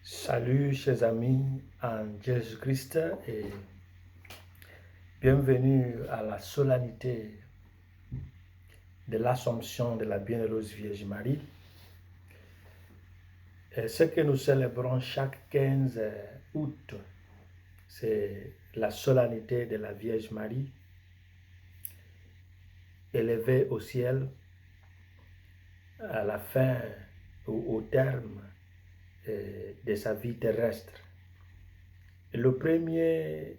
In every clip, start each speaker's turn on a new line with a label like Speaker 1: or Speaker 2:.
Speaker 1: Salut chers amis en Jésus-Christ et bienvenue à la solennité de l'Assomption de la Bienheureuse Vierge Marie. Et ce que nous célébrons chaque 15 août, c'est la solennité de la Vierge Marie, élevée au ciel à la fin ou au terme de sa vie terrestre. Le 1er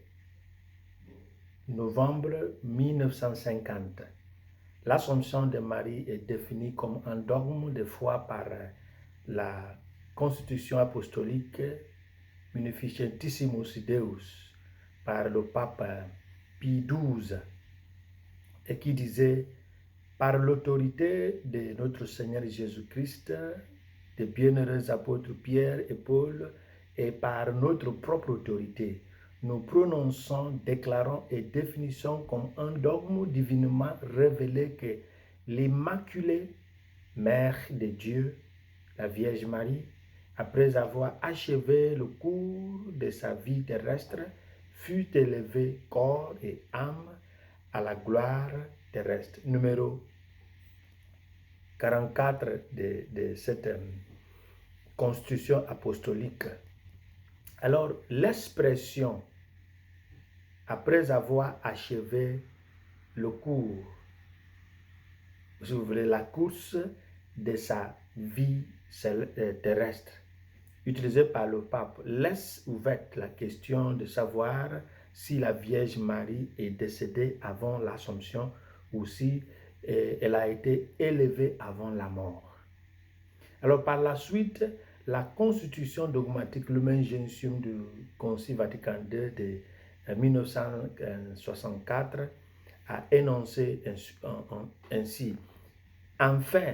Speaker 1: novembre 1950, l'Assomption de Marie est définie comme un dogme de foi par la Constitution apostolique Munificentissimus Deus par le pape Pie XII et qui disait: par l'autorité de notre Seigneur Jésus-Christ, des bienheureux apôtres Pierre et Paul, et par notre propre autorité, nous prononçons, déclarons et définissons comme un dogme divinement révélé que l'Immaculée Mère de Dieu, la Vierge Marie, après avoir achevé le cours de sa vie terrestre, fut élevée corps et âme à la gloire terrestre. Numéro 44 de cette constitution apostolique. Alors, l'expression « après avoir achevé le cours », si vous voulez, la course de sa vie terrestre, utilisée par le pape, laisse ouverte la question de savoir si la Vierge Marie est décédée avant l'Assomption ou si elle a été élevée avant la mort. Alors par la suite, la constitution dogmatique Lumen Gentium du Concile Vatican II de 1964 a énoncé ainsi: enfin,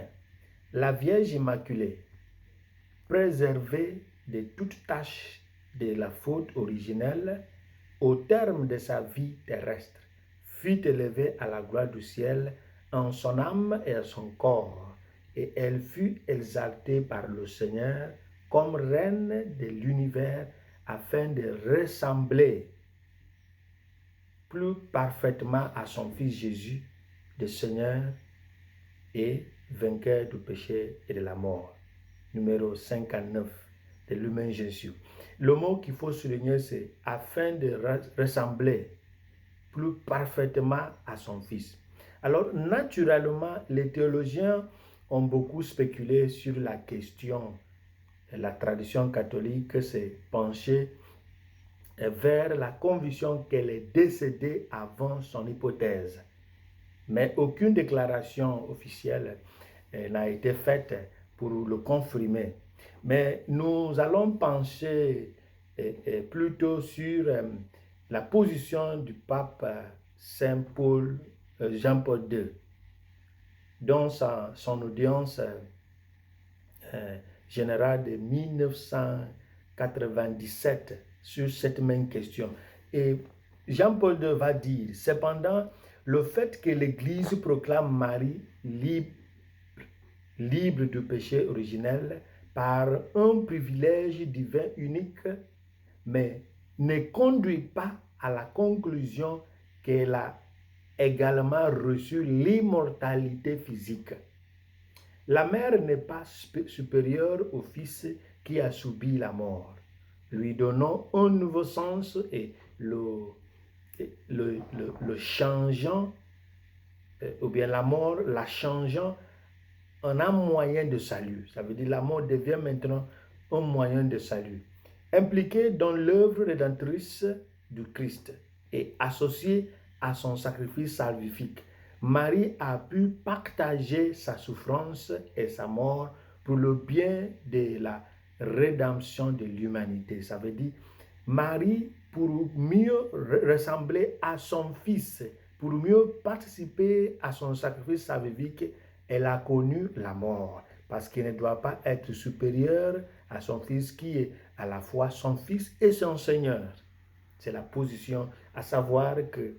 Speaker 1: la Vierge Immaculée, préservée de toute tâche de la faute originelle, au terme de sa vie terrestre, fut élevée à la gloire du ciel en son âme et à son corps, et elle fut exaltée par le Seigneur comme reine de l'univers afin de ressembler plus parfaitement à son Fils Jésus, le Seigneur et vainqueur du péché et de la mort. Numéro 59 de Lumen Gentium. Le mot qu'il faut souligner, c'est afin de ressembler plus parfaitement à son Fils. Alors, naturellement, les théologiens ont beaucoup spéculé sur la question. La tradition catholique s'est penchée vers la conviction qu'elle est décédée avant son hypothèse. Mais aucune déclaration officielle n'a été faite pour le confirmer. Mais nous allons pencher plutôt sur la position du pape Jean-Paul II, dans son audience générale de 1997 sur cette même question. Et Jean-Paul II va dire: cependant, le fait que l'Église proclame Marie libre du péché originel par un privilège divin unique, mais ne conduit pas à la conclusion qu'elle a également reçu l'immortalité physique. La mère n'est pas supérieure au Fils qui a subi la mort, lui donnant un nouveau sens et le changeant, ou bien la mort la changeant en un moyen de salut. Ça veut dire la mort devient maintenant un moyen de salut, impliqué dans l'œuvre rédemptrice du Christ et associé à son sacrifice salvifique. Marie a pu partager sa souffrance et sa mort pour le bien de la rédemption de l'humanité. Ça veut dire Marie, pour mieux ressembler à son Fils, pour mieux participer à son sacrifice salvifique, elle a connu la mort, parce qu'elle ne doit pas être supérieure à son Fils qui est à la fois son Fils et son Seigneur. C'est la position, à savoir que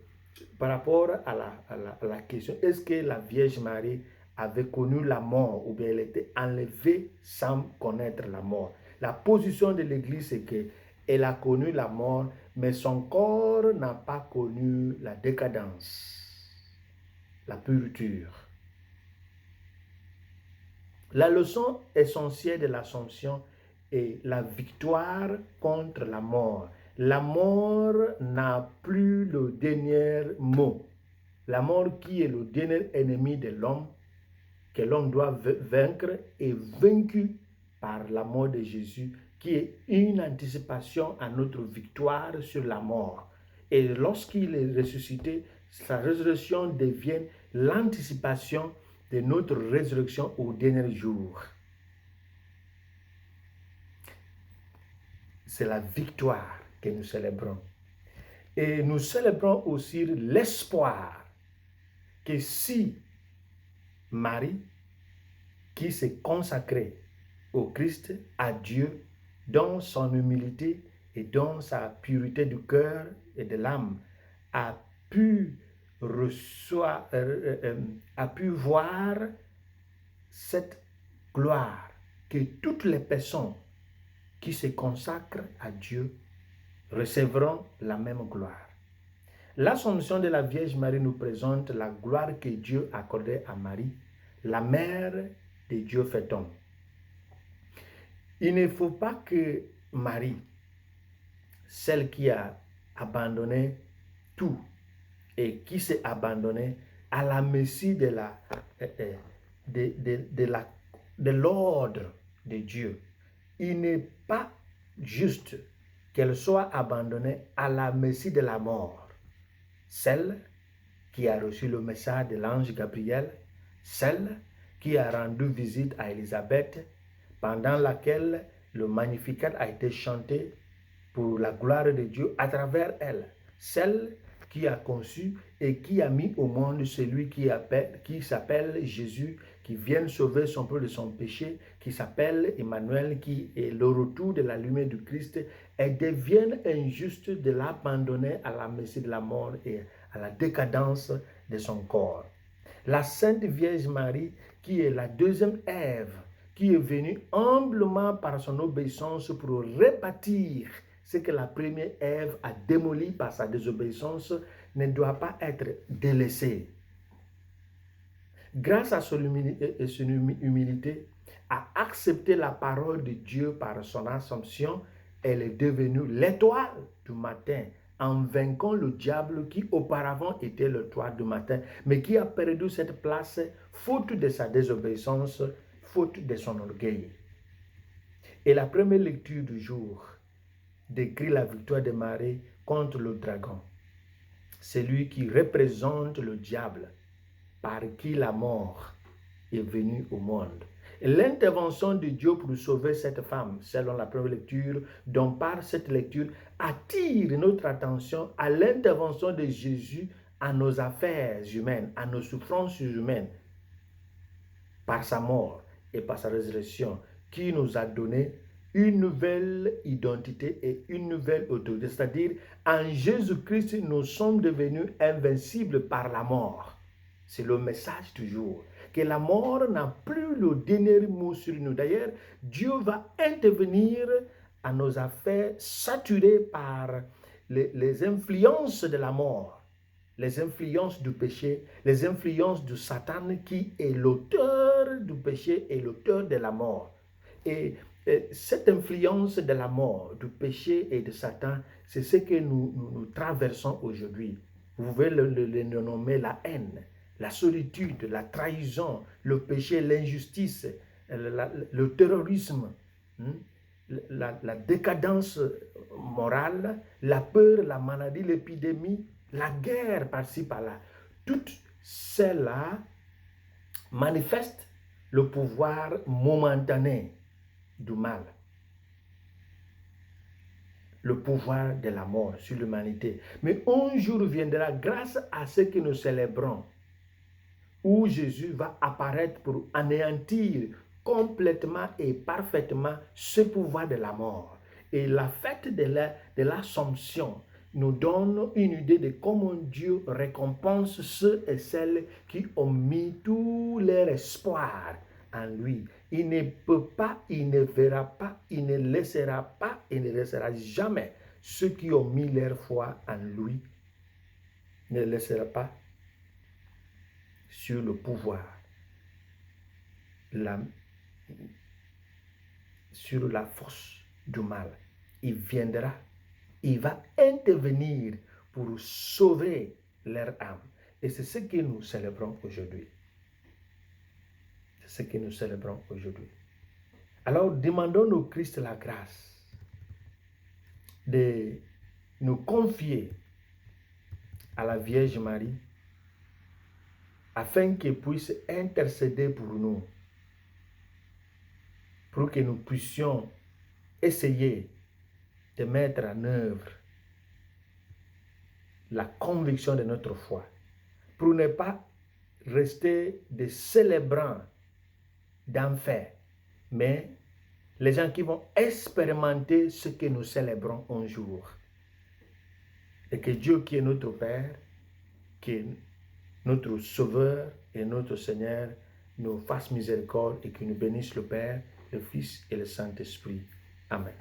Speaker 1: par rapport à la question, est-ce que la Vierge Marie avait connu la mort ou bien elle était enlevée sans connaître la mort? La position de l'Église, c'est qu'elle a connu la mort, mais son corps n'a pas connu la décadence, la pourriture. La leçon essentielle de l'Assomption est la victoire contre la mort. La mort n'a plus le dernier mot. La mort qui est le dernier ennemi de l'homme, que l'homme doit vaincre, est vaincu par la mort de Jésus, qui est une anticipation à notre victoire sur la mort. Et lorsqu'il est ressuscité, sa résurrection devient l'anticipation de notre résurrection au dernier jour. C'est la victoire que nous célébrons. Et nous célébrons aussi l'espoir que si Marie, qui s'est consacrée au Christ, à Dieu, dans son humilité et dans sa pureté du cœur et de l'âme, a pu voir cette gloire, que toutes les personnes qui se consacrent à Dieu recevront la même gloire. L'Assomption de la Vierge Marie nous présente la gloire que Dieu accordait à Marie, la mère de Dieu fait homme. Il ne faut pas que Marie, celle qui a abandonné tout et qui s'est abandonnée à la merci de l'ordre de Dieu, il n'est pas juste qu'elle soit abandonnée à la merci de la mort. Celle qui a reçu le message de l'ange Gabriel, celle qui a rendu visite à Élisabeth, pendant laquelle le Magnificat a été chanté pour la gloire de Dieu à travers elle, celle qui a conçu et qui a mis au monde celui qui s'appelle Jésus, qui vient sauver son peuple de son péché, qui s'appelle Emmanuel, qui est le retour de la lumière du Christ, elle devient injuste de l'abandonner à la merci de la mort et à la décadence de son corps. La Sainte Vierge Marie, qui est la deuxième Ève, qui est venue humblement par son obéissance pour rebâtir ce que la première Ève a démoli par sa désobéissance, ne doit pas être délaissée. Grâce à son humilité, à accepter la parole de Dieu par son Assomption, elle est devenue l'étoile du matin, en vainquant le diable qui auparavant était l'étoile du matin, mais qui a perdu cette place faute de sa désobéissance, faute de son orgueil. Et la première lecture du jour décrit la victoire de Marie contre le dragon. C'est lui qui représente le diable, par qui la mort est venue au monde. Et l'intervention de Dieu pour sauver cette femme, selon la première lecture, dont par cette lecture, attire notre attention à l'intervention de Jésus à nos affaires humaines, à nos souffrances humaines, par sa mort et par sa résurrection, qui nous a donné une nouvelle identité et une nouvelle autorité. C'est-à-dire, en Jésus-Christ, nous sommes devenus invincibles par la mort. C'est le message toujours, que la mort n'a plus le dernier mot sur nous. D'ailleurs, Dieu va intervenir à nos affaires saturées par les influences de la mort, les influences du péché, les influences de Satan qui est l'auteur du péché et l'auteur de la mort. Et cette influence de la mort, du péché et de Satan, c'est ce que nous traversons aujourd'hui. Vous pouvez le nommer la haine, la solitude, la trahison, le péché, l'injustice, le terrorisme, la décadence morale, la peur, la maladie, l'épidémie, la guerre par-ci par-là. Toutes celles-là manifestent le pouvoir momentané du mal, le pouvoir de la mort sur l'humanité. Mais un jour viendra, grâce à ce que nous célébrons, où Jésus va apparaître pour anéantir complètement et parfaitement ce pouvoir de la mort. Et la fête de l'Assomption nous donne une idée de comment Dieu récompense ceux et celles qui ont mis tout leur espoir en lui, Il ne peut pas, il ne verra pas, il ne laissera pas, il ne laissera jamais ceux qui ont mis leur foi en lui, ne laissera pas sur le pouvoir, sur la force du mal. Il viendra, il va intervenir pour sauver leur âme. Et c'est ce que nous célébrons aujourd'hui. C'est ce que nous célébrons aujourd'hui. Alors, demandons au Christ la grâce de nous confier à la Vierge Marie afin qu'elle puisse intercéder pour nous, pour que nous puissions essayer de mettre en œuvre la conviction de notre foi, pour ne pas rester des célébrants d'enfer, mais les gens qui vont expérimenter ce que nous célébrons un jour. Et que Dieu qui est notre Père, qui est notre Sauveur et notre Seigneur, nous fasse miséricorde et qu'il nous bénisse le Père, le Fils et le Saint-Esprit. Amen.